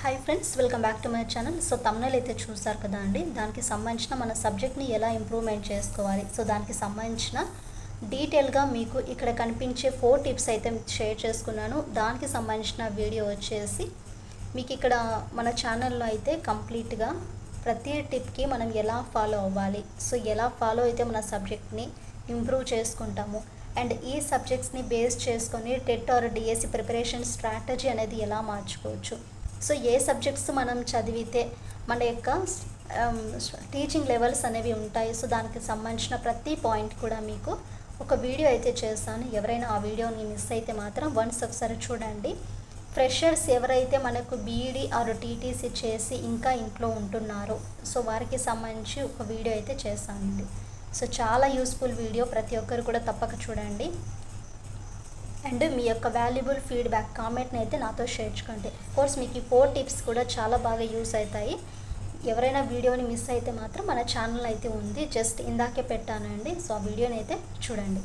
Hi friends, welcome back to my channel. So thumbnail అయితే చూసారు కదా అండి. దానికి సంబంధించిన మన సబ్జెక్ట్ని ఎలా ఇంప్రూవ్మెంట్ చేసుకోవాలి, సో దానికి సంబంధించిన డీటెయిల్గా మీకు ఇక్కడ కనిపించే 4 టిప్స్ అయితే షేర్ చేసుకున్నాను. దానికి సంబంధించిన వీడియో వచ్చేసి మీకు ఇక్కడ మన ఛానల్లో అయితే కంప్లీట్గా ప్రతి టిప్కి మనం ఎలా ఫాలో అవ్వాలి, సో ఎలా ఫాలో అయితే మన సబ్జెక్ట్ని ఇంప్రూవ్ చేసుకుంటాము అండ్ ఈ సబ్జెక్ట్స్ని బేస్ చేసుకొని TET are DSC preparation strategy అనేది ఎలా మార్చుకోవచ్చు, సో ఏ సబ్జెక్ట్స్ మనం చదివితే మన యొక్క టీచింగ్ లెవెల్స్ అనేవి ఉంటాయి, సో దానికి సంబంధించిన ప్రతి పాయింట్ కూడా మీకు ఒక వీడియో అయితే చేస్తాను. ఎవరైనా ఆ వీడియోని మిస్ అయితే మాత్రం వన్స్ ఒకసారి చూడండి. ఫ్రెషర్స్ ఎవరైతే మనకు బీఈడి ఆర్ టీటీసీ చేసి ఇంకా ఇంట్లో ఉంటున్నారో సో వారికి సంబంధించి ఒక వీడియో అయితే చేస్తానండి. సో చాలా యూస్ఫుల్ వీడియో, ప్రతి ఒక్కరు కూడా తప్పక చూడండి అండ్ మీ యొక్క వాల్యుబుల్ ఫీడ్బ్యాక్ కామెంట్ని అయితే నాతో షేర్ చేసుకోండి. కోర్స్ మీకు ఈ 4 టిప్స్ కూడా చాలా బాగా యూస్ అవుతాయి. ఎవరైనా వీడియోని మిస్ అయితే మాత్రం మన ఛానల్ అయితే ఉంది, జస్ట్ ఇందాకే పెట్టానండి. సో ఆ వీడియోని అయితే చూడండి.